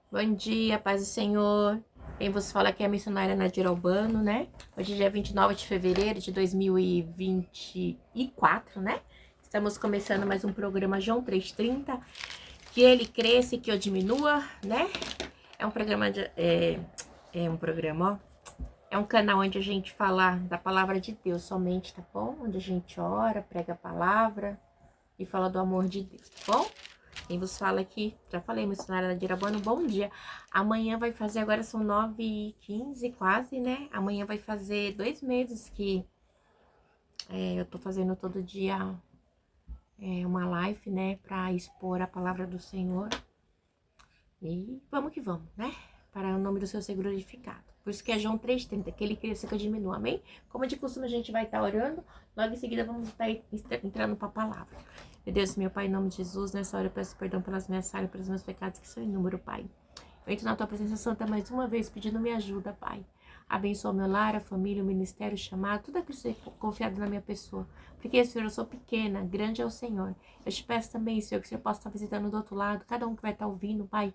Bom dia, paz do Senhor. Quem vos fala aqui é a missionária Nadira Albano, né? Hoje é dia 29 de fevereiro de 2024, né? Estamos começando mais um programa João 3:30. Que ele cresça e que eu diminua, né? É um programa, ó. É um canal onde a gente fala da palavra de Deus somente, tá bom? Onde a gente ora, prega a palavra e fala do amor de Deus, tá bom? Quem vos fala aqui, já falei, missionária Nadira Albano, bom dia. Amanhã vai fazer, agora são 9h15 quase, né? Amanhã vai fazer 2 meses que eu tô fazendo todo dia uma live, né? Pra expor a palavra do Senhor. E vamos que vamos, né? Para o nome do seu ser glorificado. Por isso que é João 3:30, que ele cresça que eu diminua, amém? Como de costume a gente vai estar orando, logo em seguida vamos estar entrando para a palavra. Meu Deus, meu Pai, em nome de Jesus, nessa hora eu peço perdão pelas minhas falhas, pelos meus pecados que são inúmeros, Pai. Eu entro na tua presença santa mais uma vez, pedindo minha ajuda, Pai. Abençoa meu lar, a família, o ministério, o chamado, tudo aquilo que é confiado na minha pessoa. Porque, Senhor, eu sou pequena, grande é o Senhor. Eu te peço também, Senhor, que o Senhor possa estar visitando do outro lado, cada um que vai estar ouvindo, Pai,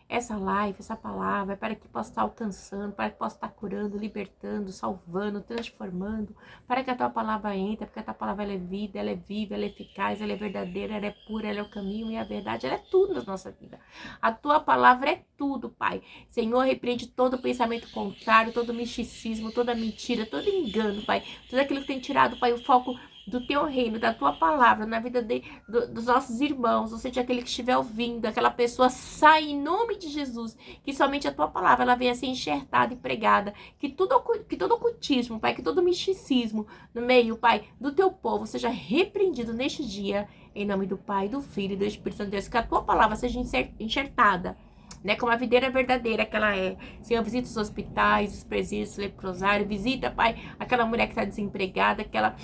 essa live, essa palavra, para que possa estar alcançando, para que possa estar curando, libertando, salvando, transformando, para que a tua palavra entre, porque a tua palavra ela é vida, ela é viva, ela é eficaz, ela é verdadeira, ela é pura, ela é o caminho e a verdade, ela é tudo na nossa vida. A tua palavra é tudo, Pai. Senhor, repreende todo pensamento contrário, todo misticismo, toda mentira, todo engano, Pai. Tudo aquilo que tem tirado, Pai, o foco do teu reino, da tua palavra, na vida dos nossos irmãos, ou seja, aquele que estiver ouvindo, aquela pessoa sai em nome de Jesus, que somente a tua palavra ela venha ser enxertada e pregada, que todo ocultismo, Pai, que todo misticismo no meio, Pai, do teu povo seja repreendido neste dia, em nome do Pai, do Filho e do Espírito Santo de Deus, que a tua palavra seja enxertada, né, como a videira verdadeira que ela é. Senhor, visita os hospitais, os presídios, os leprosários, visita, Pai, aquela mulher que está desempregada, aquela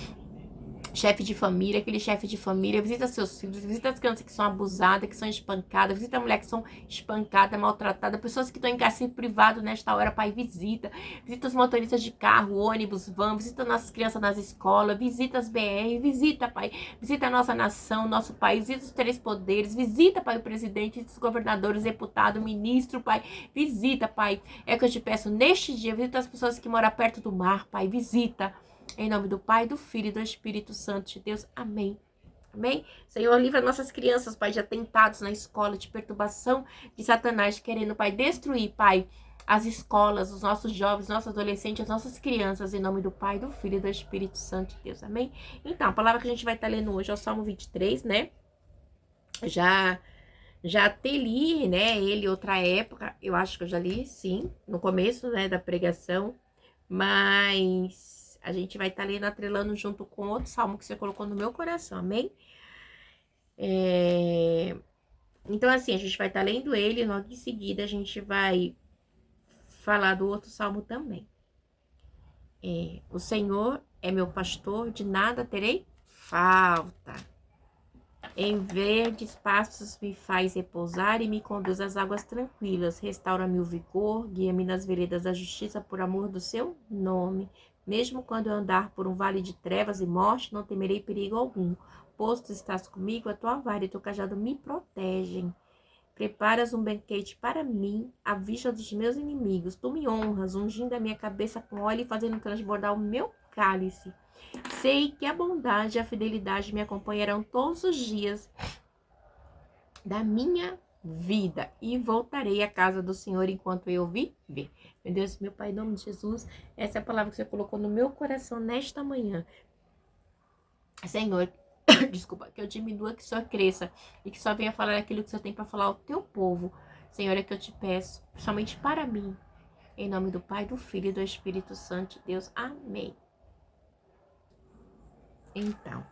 chefe de família, aquele chefe de família, visita seus filhos, visita as crianças que são abusadas, que são espancadas, visita a mulher que são espancadas, maltratadas, pessoas que estão em cárcere privado nesta hora, Pai, visita os motoristas de carro, ônibus, van, visita nossas crianças nas escolas, visita as BR, visita, Pai, visita a nossa nação, nosso país, visita os 3 poderes, visita, Pai, o presidente, visita os governadores, deputado, ministro, Pai, visita, Pai, é que eu te peço neste dia, visita as pessoas que moram perto do mar, Pai, visita, em nome do Pai, do Filho e do Espírito Santo de Deus. Amém. Amém? Senhor, livra nossas crianças, Pai, de atentados na escola, de perturbação de Satanás, querendo, Pai, destruir, Pai, as escolas, os nossos jovens, nossos adolescentes, as nossas crianças, em nome do Pai, do Filho e do Espírito Santo de Deus. Amém? Então, a palavra que a gente vai estar lendo hoje é o Salmo 23, né? Já até li, né, ele outra época, eu acho que eu já li, sim, no começo, né, da pregação, mas a gente vai estar lendo, atrelando junto com outro salmo que você colocou no meu coração, amém? Então, assim, a gente vai estar lendo ele, logo em seguida a gente vai falar do outro salmo também. O Senhor é meu pastor, de nada terei falta. Em verdes pastos me faz repousar e me conduz às águas tranquilas. Restaura-me o vigor, guia-me nas veredas da justiça por amor do seu nome. Mesmo quando eu andar por um vale de trevas e morte, não temerei perigo algum. Posto estás comigo, a tua vara e teu cajado me protegem. Preparas um banquete para mim, à vista dos meus inimigos. Tu me honras, ungindo a minha cabeça com óleo e fazendo transbordar o meu cálice. Sei que a bondade e a fidelidade me acompanharão todos os dias da minha vida e voltarei à casa do Senhor enquanto eu viver. Meu Deus, meu Pai, em nome de Jesus, essa é a palavra que você colocou no meu coração nesta manhã. Senhor, desculpa, que eu diminua, que o Senhor cresça e que só venha falar aquilo que o Senhor tem para falar ao teu povo. Senhor, é que eu te peço, somente para mim, em nome do Pai, do Filho e do Espírito Santo de Deus. Amém. Então,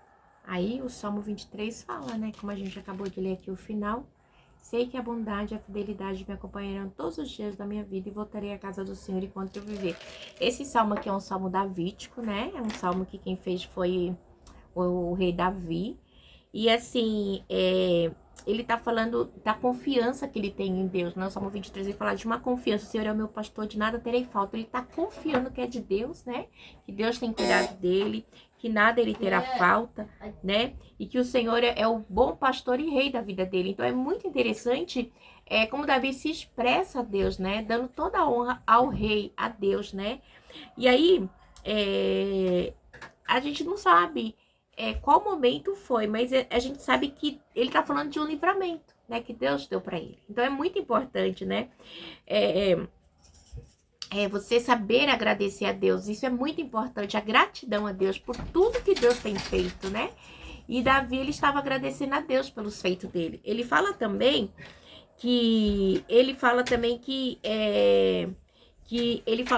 aí o Salmo 23 fala, né, como a gente acabou de ler aqui o final, sei que a bondade e a fidelidade me acompanharão todos os dias da minha vida e voltarei à casa do Senhor enquanto eu viver. Esse salmo aqui é um salmo davídico, né, é um salmo que quem fez foi o rei Davi, e assim, ele tá falando da confiança que ele tem em Deus, né? O Salmo 23 ele fala de uma confiança, o Senhor é o meu pastor, de nada terei falta. Ele tá confiando que é de Deus, né? Que Deus tem cuidado dele, que nada ele terá falta, né? E que o Senhor é o bom pastor e rei da vida dele. Então é muito interessante como Davi se expressa a Deus, né? Dando toda a honra ao rei, a Deus, né? E aí, a gente não sabe qual momento foi, mas a gente sabe que ele tá falando de um livramento, né? Que Deus deu para ele. Então é muito importante, né? Você saber agradecer a Deus. Isso é muito importante. A gratidão a Deus por tudo que Deus tem feito, né? E Davi, ele estava agradecendo a Deus pelos feitos dele. Ele fala também que ele fala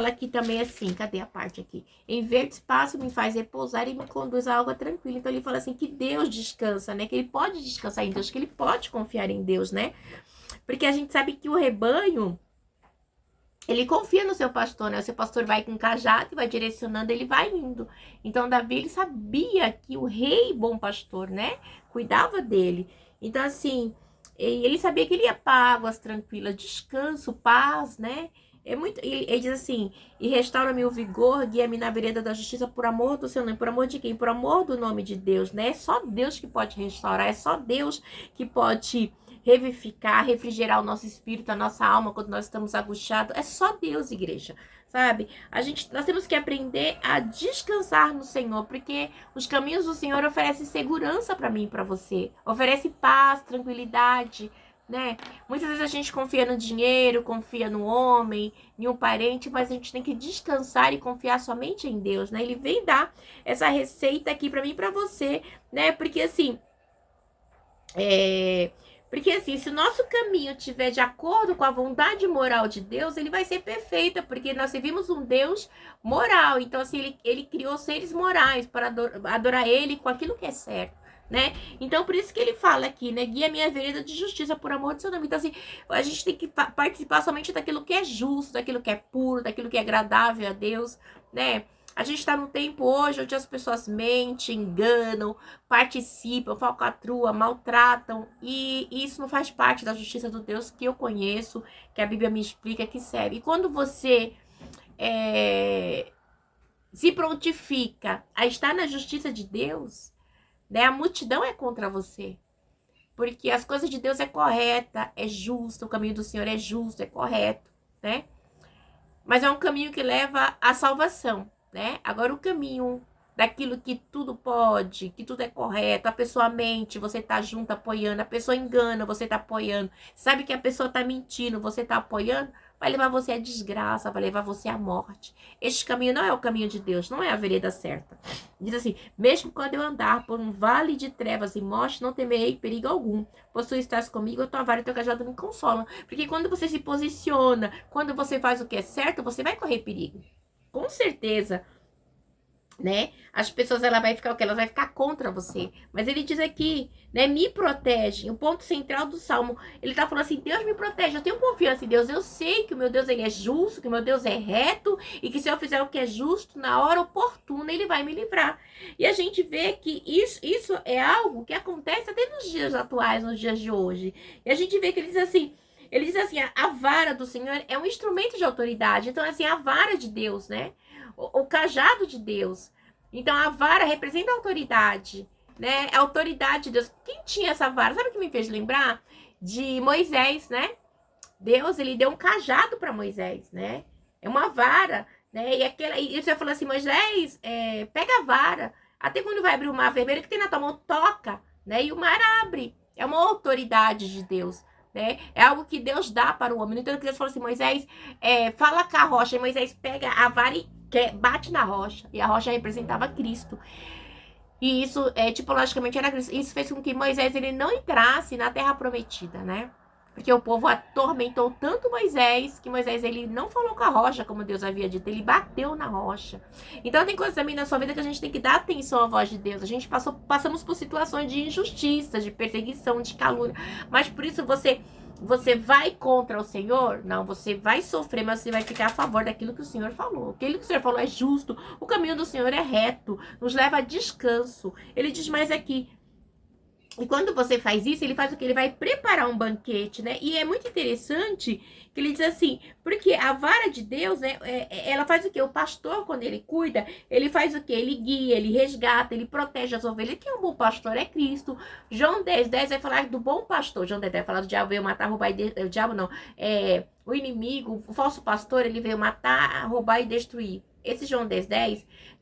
aqui também assim, cadê a parte aqui? Em verde espaço me faz repousar e me conduz a água tranquila. Então ele fala assim que Deus descansa, né? Que ele pode descansar em Deus, que ele pode confiar em Deus, né? Porque a gente sabe que o rebanho, ele confia no seu pastor, né? O seu pastor vai com cajado e vai direcionando, ele vai indo. Então Davi, ele sabia que o rei bom pastor, né? Cuidava dele. Então assim, ele sabia que ele ia para águas tranquilas, descanso, paz, né? Ele diz assim: e restaura-me o vigor, guia-me na vereda da justiça por amor do seu nome. Por amor de quem? Por amor do nome de Deus, né? É só Deus que pode restaurar, é só Deus que pode revivificar, refrigerar o nosso espírito, a nossa alma quando nós estamos angustiados. É só Deus, igreja, sabe? Nós temos que aprender a descansar no Senhor, porque os caminhos do Senhor oferecem segurança para mim e para você, oferece paz, tranquilidade, né? Muitas vezes a gente confia no dinheiro, confia no homem, em um parente, mas a gente tem que descansar e confiar somente em Deus, né? Ele vem dar essa receita aqui para mim e para você, né? Porque assim, se o nosso caminho estiver de acordo com a vontade moral de Deus, ele vai ser perfeito, porque nós servimos um Deus moral. Então, assim, ele criou seres morais para adorar ele com aquilo que é certo, né? Então, por isso que ele fala aqui, né? Guia minha vereda de justiça por amor do seu nome. Então, assim, a gente tem que participar somente daquilo que é justo, daquilo que é puro, daquilo que é agradável a Deus, né? A gente está num tempo hoje onde as pessoas mentem, enganam, participam, falcatruam, maltratam. E isso não faz parte da justiça do Deus que eu conheço, que a Bíblia me explica, que serve. E quando você se prontifica a estar na justiça de Deus, né, a multidão é contra você. Porque as coisas de Deus é correta, é justa, o caminho do Senhor é justo, é correto, né? Mas é um caminho que leva à salvação, né? Agora o caminho daquilo que tudo pode, que tudo é correto, a pessoa mente, você tá junto apoiando, a pessoa engana, você tá apoiando, sabe que a pessoa tá mentindo, você tá apoiando, vai levar você à desgraça, vai levar você à morte. Este caminho não é o caminho de Deus, não é a vereda certa. Diz assim: mesmo quando eu andar por um vale de trevas e morte, não temerei perigo algum, pois tu estás comigo, a tua vara e o teu cajado me consolam. Porque quando você se posiciona, quando você faz o que é certo, você vai correr perigo. Com certeza, né? As pessoas, ela vai ficar o quê? Ela vai ficar contra você. Mas ele diz aqui, né? Me protege. O ponto central do Salmo, ele tá falando assim: Deus me protege. Eu tenho confiança em Deus. Eu sei que o meu Deus, ele é justo, que o meu Deus é reto e que se eu fizer o que é justo, na hora oportuna, ele vai me livrar. E a gente vê que isso é algo que acontece até nos dias atuais, nos dias de hoje. E a gente vê que ele diz assim, a vara do Senhor é um instrumento de autoridade. Então, assim, a vara de Deus, né? O cajado de Deus. Então, a vara representa a autoridade, né? A autoridade de Deus. Quem tinha essa vara? Sabe o que me fez lembrar? De Moisés, né? Deus, ele deu um cajado para Moisés, né? É uma vara, né? E você falou assim: Moisés, pega a vara. Até quando vai abrir o mar vermelho, que tem na tua mão, toca, né? E o mar abre. É uma autoridade de Deus, né? É algo que Deus dá para o homem. Então, Deus falou assim: Moisés, fala com a rocha. E Moisés pega a vara e bate na rocha. E a rocha representava Cristo. E isso, tipologicamente, era Cristo. Isso fez com que Moisés, ele não entrasse na terra prometida, né? Porque o povo atormentou tanto Moisés, que Moisés, ele não falou com a rocha, como Deus havia dito, ele bateu na rocha. Então tem coisas também na sua vida que a gente tem que dar atenção à voz de Deus. A gente passamos por situações de injustiça, de perseguição, de calúnia. Mas por isso você vai contra o Senhor? Não, você vai sofrer, mas você vai ficar a favor daquilo que o Senhor falou. Aquilo que o Senhor falou é justo, o caminho do Senhor é reto, nos leva a descanso. Ele diz mais aqui: E quando você faz isso, ele faz o que? Ele vai preparar um banquete, né? E é muito interessante que ele diz assim, porque a vara de Deus, né? Ela faz o que? O pastor, quando ele cuida, ele faz o que? Ele guia, ele resgata, ele protege as ovelhas. Quem é um bom pastor é Cristo. João 10 vai falar do bom pastor. João 10 vai falar do diabo veio matar, roubar e o diabo não. O inimigo, o falso pastor, ele veio matar, roubar e destruir. Esse João 10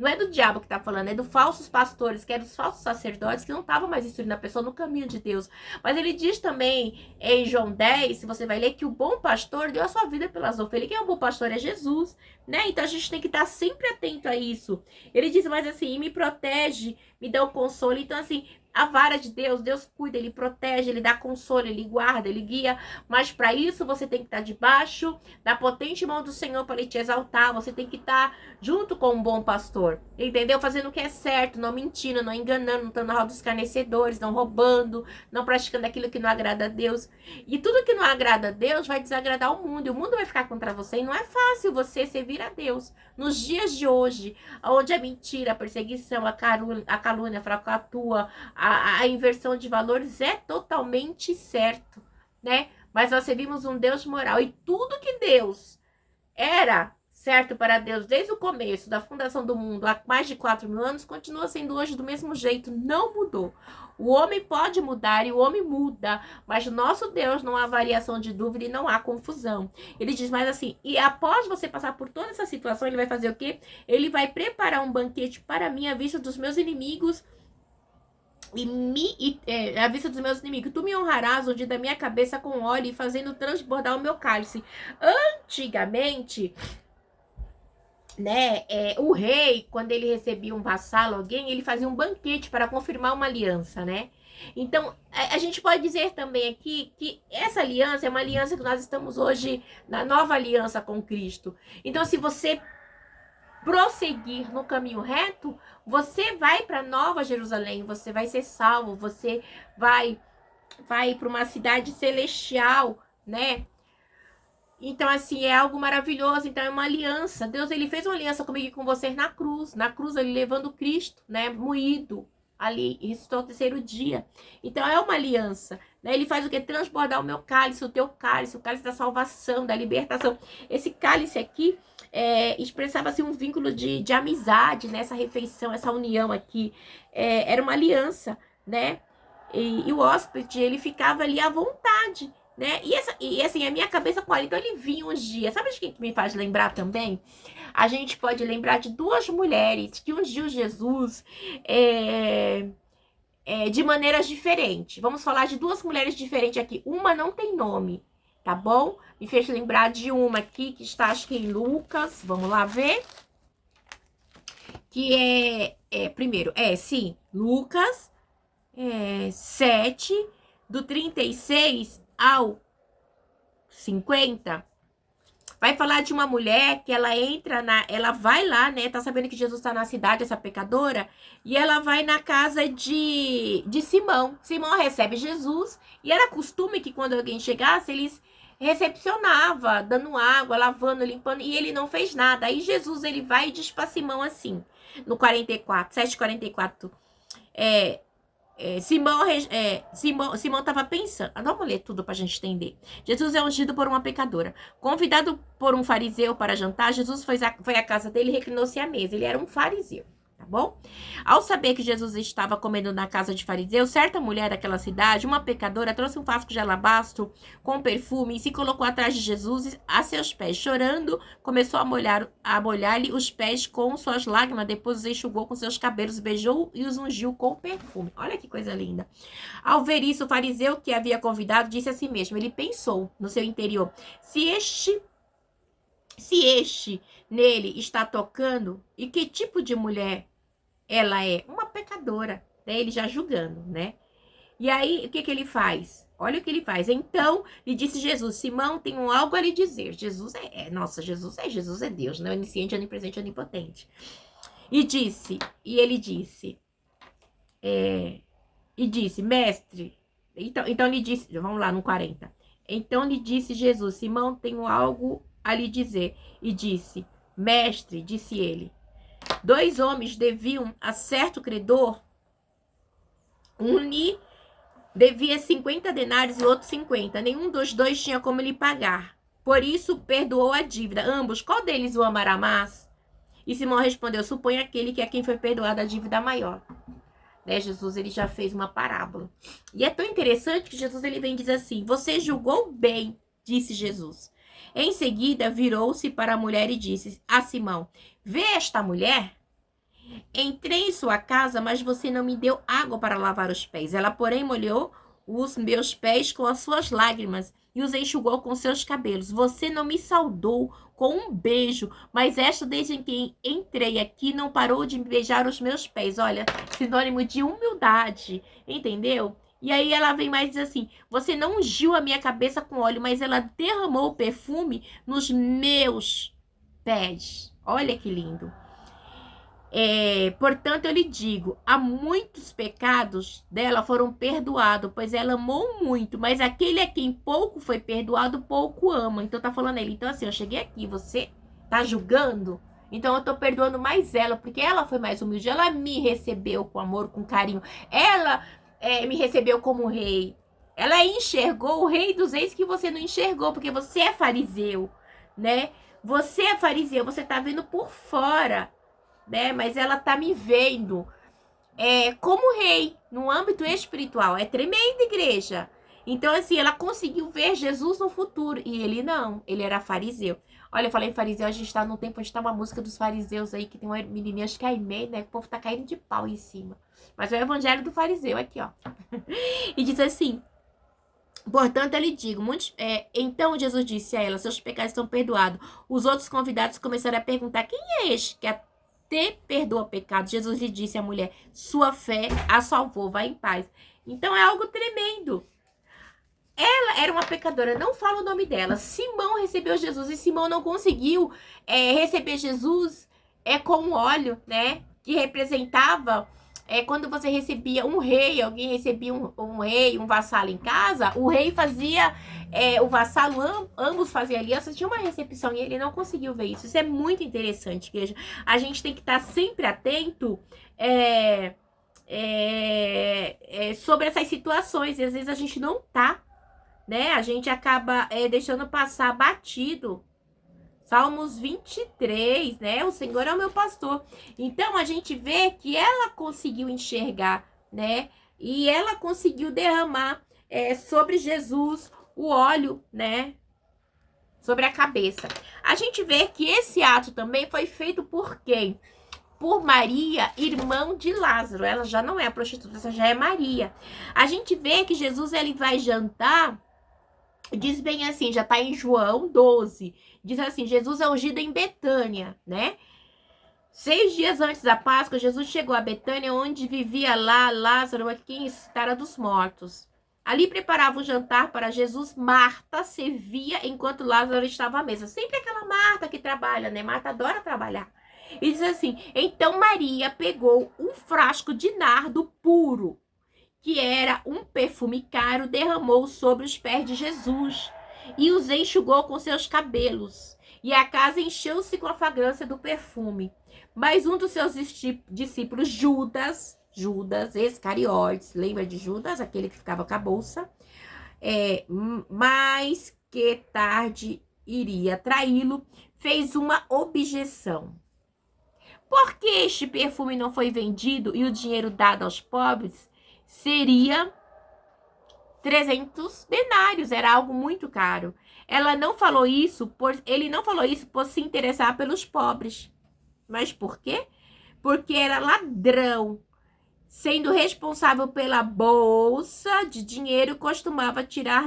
não é do diabo que tá falando, é dos falsos pastores, que é dos falsos sacerdotes que não estavam mais instruindo a pessoa no caminho de Deus. Mas ele diz também em João 10, se você vai ler, que o bom pastor deu a sua vida pelas ovelhas. Quem é o bom pastor é Jesus, né? Então a gente tem que estar sempre atento a isso. Ele diz, mas assim, me protege, me dá o consolo. Então assim, a vara de Deus, Deus cuida, ele protege, ele dá consolo, ele guarda, ele guia. Mas para isso você tem que estar debaixo da potente mão do Senhor para ele te exaltar. Você tem que estar junto com um bom pastor, entendeu? Fazendo o que é certo, não mentindo, não enganando, não estando na roda dos escarnecedores, não roubando, não praticando aquilo que não agrada a Deus. E tudo que não agrada a Deus vai desagradar o mundo, e o mundo vai ficar contra você. E não é fácil você servir a Deus nos dias de hoje, onde a mentira, a perseguição, a calúnia, a fracatua, a inversão de valores é totalmente certo, né? Mas nós servimos um Deus moral, e tudo que Deus era certo para Deus desde o começo da fundação do mundo, há mais de 4.000 anos, continua sendo hoje do mesmo jeito, não mudou. O homem pode mudar e o homem muda, mas no nosso Deus não há variação de dúvida e não há confusão. Ele diz mais assim, e após você passar por toda essa situação, ele vai fazer o quê? Ele vai preparar um banquete para mim à vista dos meus inimigos, à vista dos meus inimigos. Tu me honrarás ungindo a minha cabeça com óleo e fazendo transbordar o meu cálice. Antigamente, né, o rei, quando ele recebia um vassalo, alguém, ele fazia um banquete para confirmar uma aliança, né? Então, a gente pode dizer também aqui que essa aliança é uma aliança que nós estamos hoje na nova aliança com Cristo. Então, se você prosseguir no caminho reto, você vai para Nova Jerusalém, você vai ser salvo, você vai para uma cidade celestial, né? Então, assim, é algo maravilhoso. Então, é uma aliança. Deus, ele fez uma aliança comigo e com vocês na cruz. Na cruz, ele levando Cristo, né? Moído ali. E ressuscitou ao terceiro dia. Então, é uma aliança. Né? Ele faz o quê? Transbordar o meu cálice, o teu cálice, o cálice da salvação, da libertação. Esse cálice aqui expressava assim, um vínculo de amizade, né? Essa refeição, essa união aqui. Era uma aliança, né? E o hóspede, ele ficava ali à vontade, né? E assim, a minha cabeça com ela, então ele vinha uns dias. Sabe de quem que me faz lembrar também? A gente pode lembrar de duas mulheres que ungiu Jesus de maneiras diferentes. Vamos falar de duas mulheres diferentes aqui. Uma não tem nome, tá bom? Me fez lembrar de uma aqui que está, acho que em Lucas. Vamos lá ver. Que primeiro, sim, Lucas 7, do 36 ao 50, vai falar de uma mulher que ela ela vai lá, né, tá sabendo que Jesus tá na cidade, essa pecadora, e ela vai na casa de Simão. Simão recebe Jesus, e era costume que quando alguém chegasse, eles recepcionava, dando água, lavando, limpando, e ele não fez nada. Aí Jesus, ele vai e diz pra Simão assim, no 7:44, Simão estava pensando. Vamos ler tudo para a gente entender. Jesus é ungido por uma pecadora. Convidado por um fariseu para jantar, Jesus foi à casa dele e reclinou-se à mesa. Ele era um fariseu, tá bom? Ao saber que Jesus estava comendo na casa de fariseu, certa mulher daquela cidade, uma pecadora, trouxe um frasco de alabastro com perfume e se colocou atrás de Jesus a seus pés. Chorando, começou a molhar-lhe os pés com suas lágrimas, depois os enxugou com seus cabelos, beijou e os ungiu com perfume. Olha que coisa linda. Ao ver isso, o fariseu que havia convidado disse a si mesmo, ele pensou no seu interior, se este nele está tocando, e que tipo de mulher ela é? Uma pecadora, né? Ele já julgando, né? E aí, o que ele faz? Olha o que ele faz. Então, lhe disse Jesus, Simão, tenho algo a lhe dizer. Jesus Jesus é Deus, né? Onisciente, onipresente, onipotente. E ele disse, mestre, então lhe disse, vamos lá no 40. Então lhe disse Jesus, Simão, tenho algo a lhe dizer. E disse, mestre, disse ele, 2 homens deviam a certo credor, um lhe devia 50 denários e outro 50. Nenhum dos dois tinha como lhe pagar. Por isso, perdoou a dívida. Ambos, qual deles o amará mais? E Simão respondeu, suponha aquele que é quem foi perdoado a dívida maior. Né, Jesus, ele já fez uma parábola. E é tão interessante que Jesus, ele vem e diz assim, você julgou bem, disse Jesus. Em seguida, virou-se para a mulher e disse a Simão, vê esta mulher? Entrei em sua casa, mas você não me deu água para lavar os pés. Ela, porém, molhou os meus pés com as suas lágrimas e os enxugou com seus cabelos. Você não me saudou com um beijo, mas esta, desde que entrei aqui, não parou de beijar os meus pés. Olha, sinônimo de humildade, entendeu? E aí ela vem mais e diz assim, você não ungiu a minha cabeça com óleo, mas ela derramou o perfume nos meus pés. Olha que lindo. Portanto, eu lhe digo, há muitos pecados dela foram perdoados, pois ela amou muito, mas aquele a quem pouco foi perdoado, pouco ama. Então tá falando ele, então assim, eu cheguei aqui, você tá julgando? Então eu tô perdoando mais ela, porque ela foi mais humilde, ela me recebeu com amor, com carinho, ela me recebeu como rei, ela enxergou o rei dos reis que você não enxergou, porque você é fariseu, né? Você é fariseu, você tá vendo por fora, né? Mas ela tá me vendo como rei, no âmbito espiritual. É tremenda, igreja. Então, assim, ela conseguiu ver Jesus no futuro. E ele não, ele era fariseu. Olha, eu falei em fariseu, a gente tá num tempo, a gente tá uma música dos fariseus aí, que tem uma menininha, acho que é a Aimee, né? O povo tá caindo de pau em cima. Mas é o evangelho do fariseu aqui, ó. E diz assim, portanto, eu lhe digo, então Jesus disse a ela, seus pecados estão perdoados. Os outros convidados começaram a perguntar, quem é este que te perdoa pecado? Jesus lhe disse à mulher, sua fé a salvou, vai em paz. Então é algo tremendo. Ela era uma pecadora, não fala o nome dela. Simão recebeu Jesus e Simão não conseguiu receber Jesus com óleo, né? Que representava quando você recebia um rei, alguém recebia um rei, um vassalo em casa, o rei fazia, o vassalo, ambos faziam aliança, tinha uma recepção e ele não conseguiu ver isso. Isso é muito interessante, igreja. A gente tem que estar sempre atento sobre essas situações, e às vezes a gente não tá, né? A gente acaba deixando passar batido. Salmos 23, né? O Senhor é o meu pastor. Então, a gente vê que ela conseguiu enxergar, né? E ela conseguiu derramar sobre Jesus o óleo, né? Sobre a cabeça. A gente vê que esse ato também foi feito por quem? Por Maria, irmã de Lázaro. Ela já não é a prostituta, essa já é Maria. A gente vê que Jesus, ele vai jantar. Diz bem assim, já está em João 12. Diz assim, Jesus é ungido em Betânia, né? 6 dias antes da Páscoa, Jesus chegou a Betânia, onde vivia lá Lázaro, a quem ressuscitara dos mortos. Ali preparava o jantar para Jesus. Marta servia enquanto Lázaro estava à mesa. Sempre aquela Marta que trabalha, né? Marta adora trabalhar. E diz assim, então Maria pegou um frasco de nardo puro, que era um perfume caro, derramou sobre os pés de Jesus e os enxugou com seus cabelos. E a casa encheu-se com a fragrância do perfume. Mas um dos seus discípulos, Judas Iscariotes, lembra de Judas, aquele que ficava com a bolsa? Mais que tarde iria traí-lo, fez uma objeção. Por que este perfume não foi vendido e o dinheiro dado aos pobres? Seria 300 denários, era algo muito caro. Ele não falou isso por se interessar pelos pobres. Mas por quê? Porque era ladrão. Sendo responsável pela bolsa de dinheiro, costumava tirar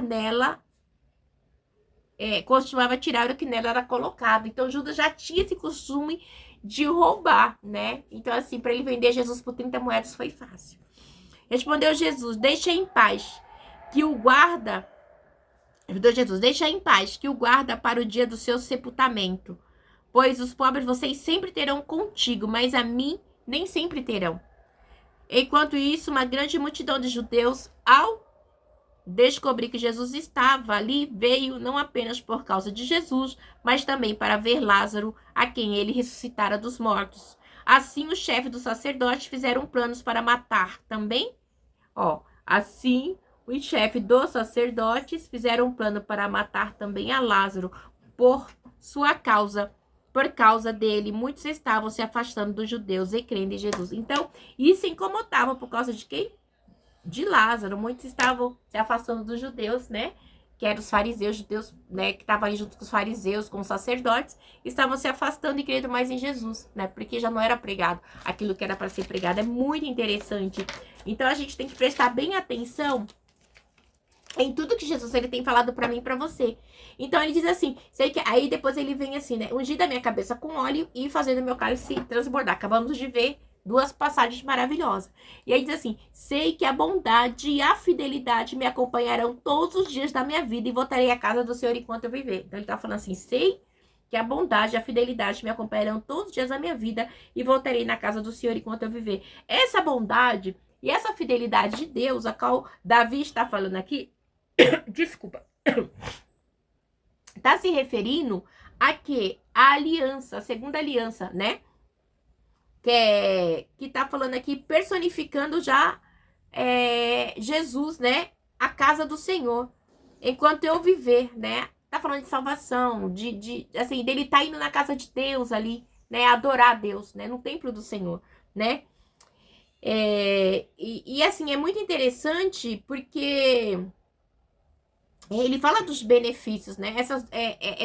o que nela era colocado. Então Judas já tinha esse costume de roubar, né? Então assim, para ele vender Jesus por 30 moedas foi fácil. Respondeu Jesus, deixa em paz que o guarda para o dia do seu sepultamento, pois os pobres vocês sempre terão contigo, mas a mim nem sempre terão. Enquanto isso, uma grande multidão de judeus, ao descobrir que Jesus estava ali, veio não apenas por causa de Jesus, mas também para ver Lázaro, a quem ele ressuscitara dos mortos. Assim, os chefes dos sacerdotes fizeram planos para matar também. Assim, os chefes dos sacerdotes fizeram um plano para matar também a Lázaro por sua causa. Por causa dele, muitos estavam se afastando dos judeus e crendo em Jesus. Então, isso incomodava por causa de quem? De Lázaro. Muitos estavam se afastando dos judeus, né? Que eram os fariseus, judeus, né? Que estavam ali junto com os fariseus, com os sacerdotes, estavam se afastando e crendo mais em Jesus, né? Porque já não era pregado aquilo que era para ser pregado. É muito interessante. Então, a gente tem que prestar bem atenção em tudo que Jesus ele tem falado para mim e para você. Então ele diz assim, sei que aí depois ele vem assim, né? Ungir da minha cabeça com óleo e fazendo meu cálice transbordar. Acabamos de ver duas passagens maravilhosas. E aí diz assim, sei que a bondade e a fidelidade me acompanharão todos os dias da minha vida e voltarei à casa do Senhor enquanto eu viver. Então ele tá falando assim, sei que a bondade e a fidelidade me acompanharão todos os dias da minha vida e voltarei na casa do Senhor enquanto eu viver. Essa bondade e essa fidelidade de Deus, a qual Davi está falando aqui, desculpa, tá se referindo a quê? A aliança, a segunda aliança, né? Que tá falando aqui, personificando já Jesus, né? A casa do Senhor. Enquanto eu viver, né? Tá falando de salvação, assim, dele tá indo na casa de Deus ali, né? Adorar a Deus, né? No templo do Senhor, né? Assim, é muito interessante porque ele fala dos benefícios, né?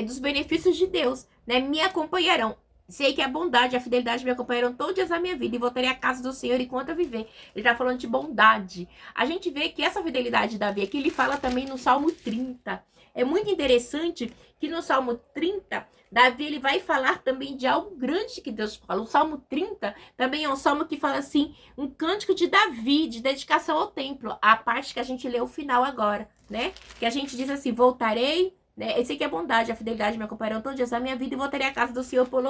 Dos benefícios de Deus, né? Me acompanharão. Sei que a bondade e a fidelidade me acompanharão todos os dias da minha vida e voltarei à casa do Senhor enquanto eu viver. Ele tá falando de bondade. A gente vê que essa fidelidade de Davi aqui, ele fala também no Salmo 30. É muito interessante que no Salmo 30, Davi ele vai falar também de algo grande que Deus fala. O Salmo 30 também é um salmo que fala assim, um cântico de Davi, de dedicação ao templo. A parte que a gente lê o final agora, né? Que a gente diz assim, voltarei, né? Eu sei que a bondade e a fidelidade me acompanharão todos os dias da minha vida e voltarei à casa do Senhor por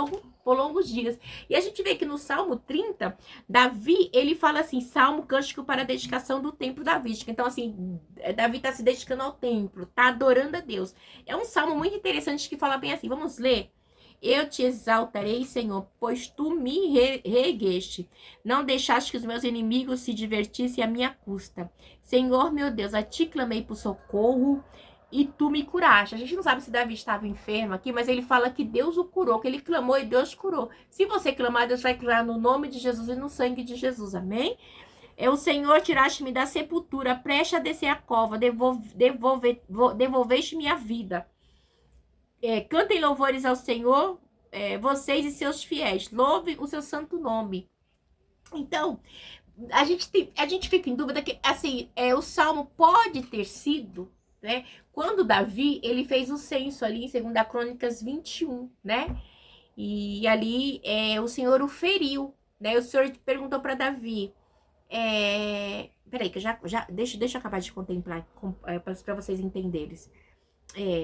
longos dias. E a gente vê que no Salmo 30, Davi, ele fala assim, salmo cântico para a dedicação do templo davídico. Então, assim, Davi está se dedicando ao templo, está adorando a Deus. É um salmo muito interessante que fala bem assim, vamos ler? Eu te exaltarei, Senhor, pois tu me reergueste. Não deixaste que os meus inimigos se divertissem à minha custa. Senhor, meu Deus, a ti clamei por socorro e tu me curaste. A gente não sabe se Davi estava enfermo aqui, mas ele fala que Deus o curou, que ele clamou e Deus curou. Se você clamar, Deus vai curar no nome de Jesus e no sangue de Jesus, amém? O Senhor tiraste-me da sepultura, preste a descer a cova, devolveste minha vida. Cantem louvores ao Senhor, vocês e seus fiéis. Louve o seu santo nome. Então, a gente fica em dúvida que, assim, o Salmo pode ter sido, né? Quando Davi, ele fez o censo ali em 2 Crônicas 21, né? E ali o Senhor o feriu, né? O Senhor perguntou para Davi, peraí, que deixa eu acabar de contemplar para vocês entenderem.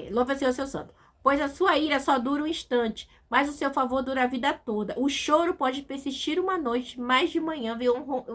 Louva Senhor, seu santo. Pois a sua ira só dura um instante, mas o seu favor dura a vida toda. O choro pode persistir uma noite, mas de manhã vem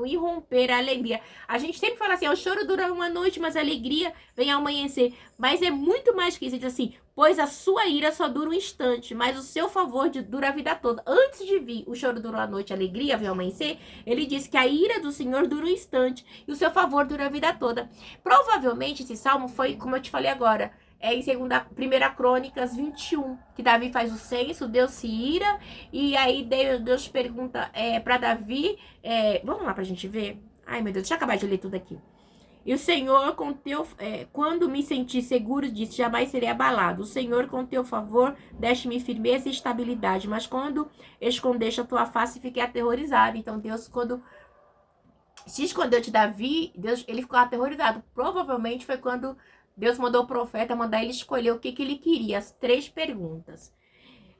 irromper a alegria. A gente sempre fala assim, o choro dura uma noite, mas a alegria vem ao amanhecer. Mas é muito mais que isso, diz assim, pois a sua ira só dura um instante, mas o seu favor dura a vida toda. Antes de vir o choro dura uma noite, a alegria vem ao amanhecer, ele diz que a ira do Senhor dura um instante e o seu favor dura a vida toda. Provavelmente esse salmo foi, como eu te falei agora, em 1 Crônicas 21, que Davi faz o censo, Deus se ira, e aí Deus pergunta para Davi, vamos lá pra gente ver? Ai, meu Deus, deixa eu acabar de ler tudo aqui. E o Senhor, quando me senti seguro, disse, jamais serei abalado. O Senhor, com teu favor, deste-me firmeza e estabilidade, mas quando escondeste a tua face, fiquei aterrorizado. Então, Deus, quando se escondeu de Davi, Deus, ele ficou aterrorizado. Provavelmente foi quando Deus mandou o profeta mandar ele escolher o que ele queria. As 3 perguntas.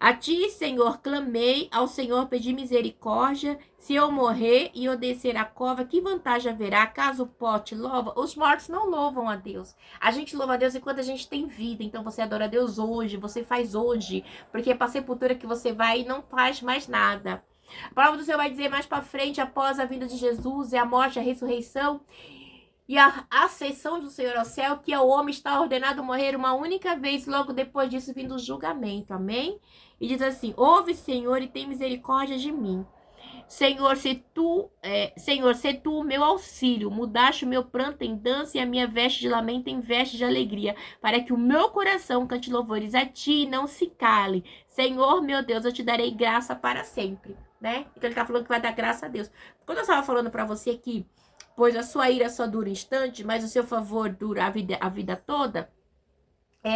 A ti, Senhor, clamei, ao Senhor pedi misericórdia. Se eu morrer e eu descer a cova, que vantagem haverá? Caso o pote louva? Os mortos não louvam a Deus. A gente louva a Deus enquanto a gente tem vida. Então você adora a Deus hoje, você faz hoje. Porque é para a sepultura que você vai e não faz mais nada. A palavra do Senhor vai dizer mais para frente, após a vinda de Jesus, a morte, a ressurreição e a ascensão do Senhor ao céu, que o homem está ordenado a morrer uma única vez, logo depois disso vindo o julgamento, amém? E diz assim, ouve, Senhor, e tem misericórdia de mim. Senhor, se tu o meu auxílio, mudaste o meu pranto em dança e a minha veste de lamento em veste de alegria, para que o meu coração cante louvores a ti e não se cale. Senhor, meu Deus, eu te darei graça para sempre, né? Então ele tá falando que vai dar graça a Deus. Quando eu estava falando para você aqui, pois a sua ira só dura um instante, mas o seu favor dura a vida toda,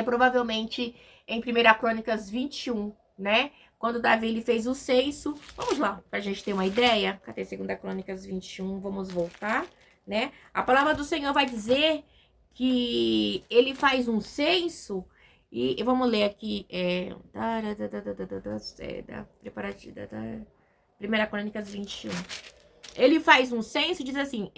provavelmente em 1 Crônicas 21, né? Quando Davi ele fez o censo. Vamos lá, pra gente ter uma ideia. Cadê 2 Crônicas 21? Vamos voltar, né? A palavra do Senhor vai dizer que ele faz um censo. E vamos ler aqui. 1 Crônicas 21. Ele faz um censo e diz assim,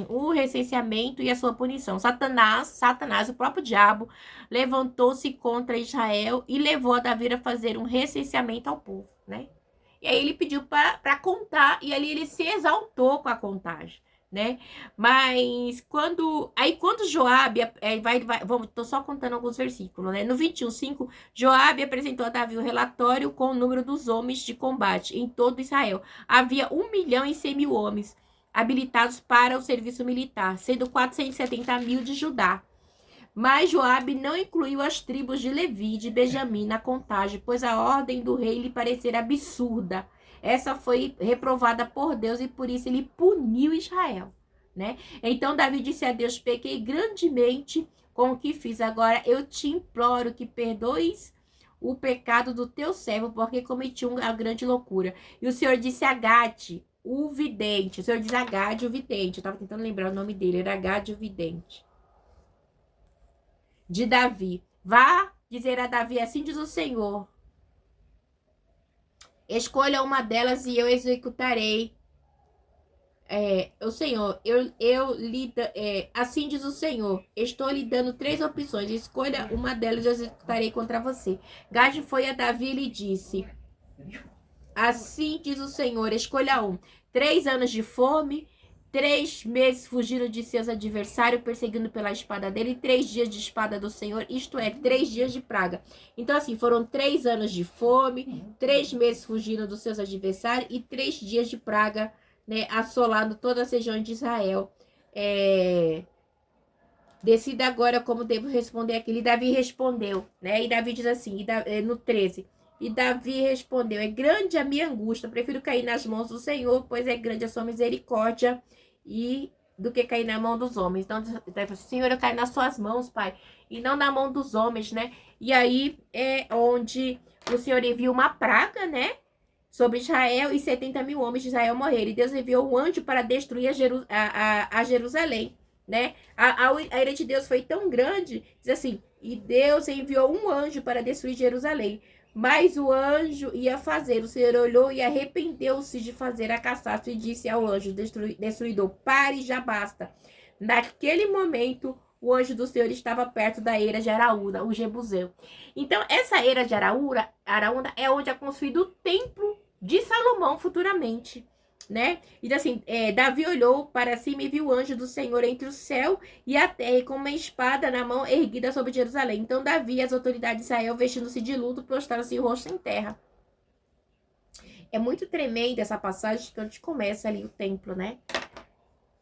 o recenseamento e a sua punição. Satanás, o próprio diabo, levantou-se contra Israel e levou a Davi a fazer um recenseamento ao povo, né? E aí ele pediu para contar, e ali ele se exaltou com a contagem, né? Mas quando Joabe, tô só contando alguns versículos, né? No 21:5, Joabe apresentou a Davi o relatório com o número dos homens de combate em todo Israel. Havia 1.100.000 homens habilitados para o serviço militar, sendo 470.000 de Judá. Mas Joabe não incluiu as tribos de Levi e de Benjamim na contagem, pois a ordem do rei lhe parecera absurda. Essa foi reprovada por Deus e por isso ele puniu Israel, né? Então Davi disse a Deus: pequei grandemente com o que fiz. Agora eu te imploro que perdoes o pecado do teu servo, porque cometi uma grande loucura. E o Senhor disse a Gade, o vidente. O Senhor diz a Gade, o vidente. Eu estava tentando lembrar o nome dele. Era Gade, o vidente. De Davi. Vá dizer a Davi: assim diz o Senhor. Escolha uma delas e eu executarei. O Senhor, assim diz o Senhor, estou lhe dando 3 opções, escolha uma delas e eu executarei contra você. Gade foi a Davi e lhe disse: assim diz o Senhor, escolha 3 anos de fome, 3 meses fugindo de seus adversários, perseguindo pela espada dele, e 3 dias de espada do Senhor, isto é, 3 dias de praga. Então, assim, foram 3 anos de fome, 3 meses fugindo dos seus adversários e 3 dias de praga, né, assolando toda a região de Israel. Decida agora como devo responder aquilo. E Davi respondeu, né? E Davi diz assim, no 13. E Davi respondeu: é grande a minha angústia, prefiro cair nas mãos do Senhor, pois é grande a sua misericórdia, e do que cair na mão dos homens. Então, Davi falou: Senhor, eu caio nas suas mãos, Pai, e não na mão dos homens, né? E aí é onde o Senhor enviou uma praga, né, sobre Israel, e 70.000 homens de Israel morreram. E Deus enviou um anjo para destruir a Jerusalém, né? A ira de Deus foi tão grande, diz assim, e Deus enviou um anjo para destruir Jerusalém. Mas o anjo ia fazer. O Senhor olhou e arrependeu-se de fazer a caçaça e disse ao anjo destruidor: pare, já basta. Naquele momento, o anjo do Senhor estava perto da eira de Araúna, o Jebuseu. Então, essa eira de Araúna é onde é construído o templo de Salomão futuramente, né? E assim, Davi olhou para cima e viu o anjo do Senhor entre o céu e a terra, e com uma espada na mão erguida sobre Jerusalém. Então Davi e as autoridades de Israel, vestindo-se de luto, prostraram-se o rosto em terra. É muito tremenda essa passagem que antes começa ali o templo, né?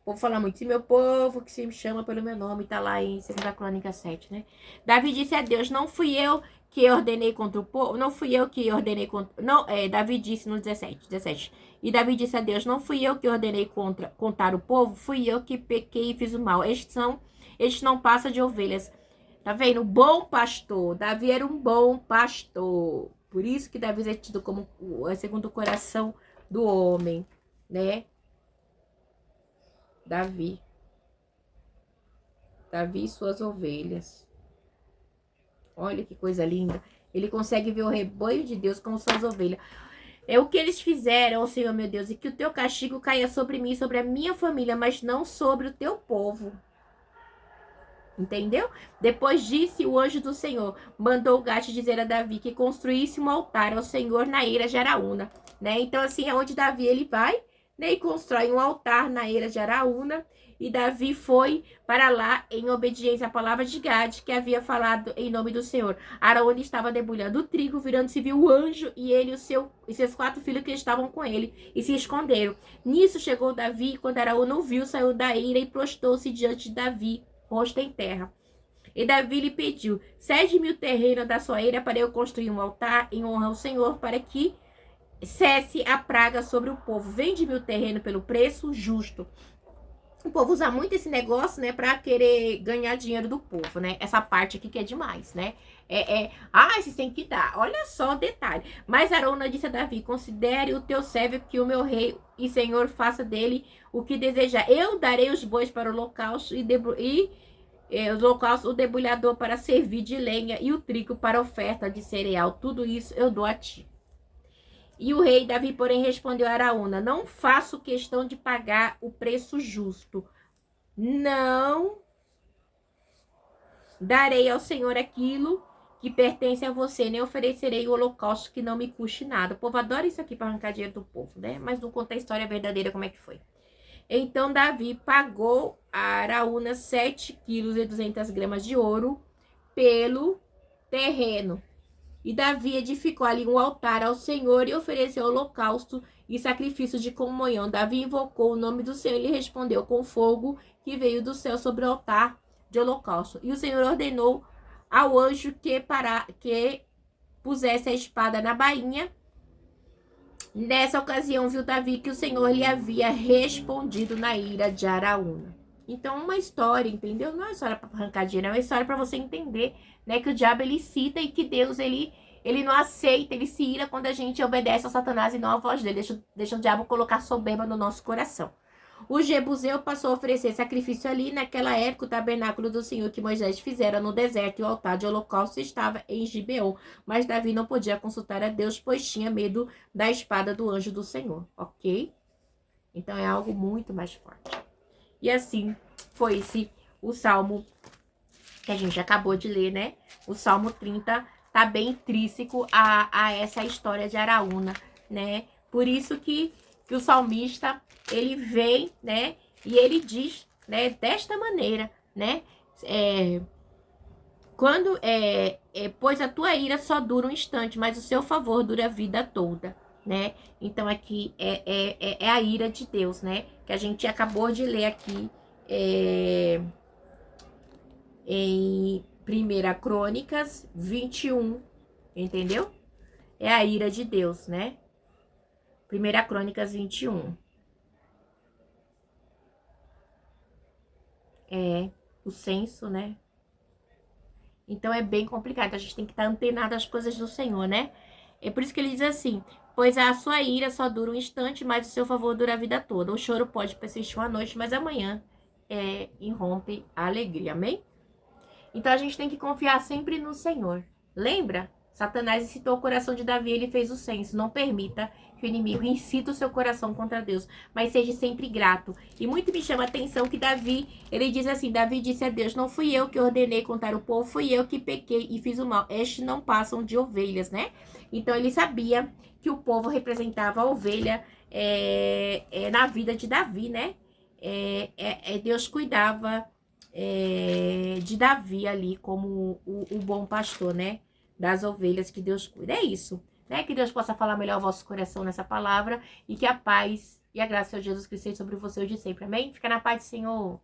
Vou falar muito, se meu povo que se me chama pelo meu nome, tá lá em 2 Crônica 7, né? Davi disse a Deus: não fui eu que ordenei contra o povo, não fui eu que ordenei contra... Não, Davi disse no 17. E Davi disse a Deus: não fui eu que ordenei contar o povo, fui eu que pequei e fiz o mal. Estes não passam de ovelhas. Tá vendo? O bom pastor. Davi era um bom pastor. Por isso que Davi é tido como segundo o coração do homem, né? Davi e suas ovelhas. Olha que coisa linda. Ele consegue ver o rebanho de Deus como suas ovelhas. É o que eles fizeram, ó Senhor meu Deus, e que o teu castigo caia sobre mim, sobre a minha família, mas não sobre o teu povo. Entendeu? Depois disse o anjo do Senhor, mandou Gade dizer a Davi que construísse um altar ao Senhor na eira de Araúna, né? Então assim é onde Davi ele vai, né, e constrói um altar na eira de Araúna, E Davi foi para lá em obediência à palavra de Gade, que havia falado em nome do Senhor. Araúna estava debulhando o trigo, virando-se viu o anjo e ele e seus 4 filhos que estavam com ele, e se esconderam. Nisso chegou Davi, e quando Araúna o viu, saiu da ira e prostou-se diante de Davi, rosto em terra. E Davi lhe pediu: cede-me o terreno da sua ira para eu construir um altar em honra ao Senhor, para que cesse a praga sobre o povo. Vende-me o terreno pelo preço justo. O povo usa muito esse negócio, né, pra querer ganhar dinheiro do povo, né? Essa parte aqui que é demais, né? Vocês têm que dar. Olha só o detalhe. Mas Araúna disse a Davi: considere o teu servo que o meu rei e senhor faça dele o que desejar. Eu darei os bois para o holocausto o debulhador para servir de lenha e o trigo para oferta de cereal. Tudo isso eu dou a ti. E o rei Davi, porém, respondeu a Araúna: não faço questão de pagar o preço justo. Não darei ao Senhor aquilo que pertence a você, nem oferecerei o holocausto que não me custe nada. O povo adora isso aqui para arrancar dinheiro do povo, né? Mas não conta a história verdadeira como é que foi. Então Davi pagou a Araúna 7,2 kg de ouro pelo terreno. E Davi edificou ali um altar ao Senhor e ofereceu holocausto e sacrifício de comunhão. Davi invocou o nome do Senhor e lhe respondeu com fogo que veio do céu sobre o altar de holocausto. E o Senhor ordenou ao anjo que pusesse a espada na bainha. Nessa ocasião viu Davi que o Senhor lhe havia respondido na ira de Araúna. Então, uma história, entendeu? Não é uma história para arrancar dinheiro, é uma história para você entender, né, que o diabo ele cita e que Deus ele não aceita, ele se ira quando a gente obedece ao Satanás e não à voz dele. Deixa o diabo colocar soberba no nosso coração. O Jebuseu passou a oferecer sacrifício ali. Naquela época, o tabernáculo do Senhor que Moisés fizera no deserto e o altar de holocausto estava em Gibeon. Mas Davi não podia consultar a Deus, pois tinha medo da espada do anjo do Senhor, ok? Então é algo muito mais forte. E assim foi esse o Salmo que a gente acabou de ler, né? O Salmo 30 tá bem intrínseco a essa história de Araúna, né? Por isso que o salmista, ele vem, né? E ele diz, né? Desta maneira, né? Pois a tua ira só dura um instante, mas o seu favor dura a vida toda, né? Então aqui é a ira de Deus, né? Que a gente acabou de ler aqui em 1 Crônicas 21, entendeu? É a ira de Deus, né? 1 Crônicas 21. É o censo, né? Então é bem complicado, a gente tem que estar antenado às coisas do Senhor, né? É por isso que ele diz assim: pois a sua ira só dura um instante, mas o seu favor dura a vida toda. O choro pode persistir uma noite, mas amanhã irrompe a alegria, amém? Então a gente tem que confiar sempre no Senhor. Lembra? Satanás incitou o coração de Davi, ele fez o censo. Não permita que o inimigo incite o seu coração contra Deus, mas seja sempre grato. E muito me chama a atenção que Davi, ele diz assim: Davi disse a Deus: não fui eu que ordenei contar o povo, fui eu que pequei e fiz o mal. Estes não passam de ovelhas, né? Então ele sabia que o povo representava a ovelha na vida de Davi, né? Deus cuidava de Davi ali como o bom pastor, né? Das ovelhas que Deus cuida. É isso, né? Que Deus possa falar melhor o vosso coração nessa palavra e que a paz e a graça de Jesus Cristo seja sobre você hoje e sempre. Amém? Fica na paz do Senhor.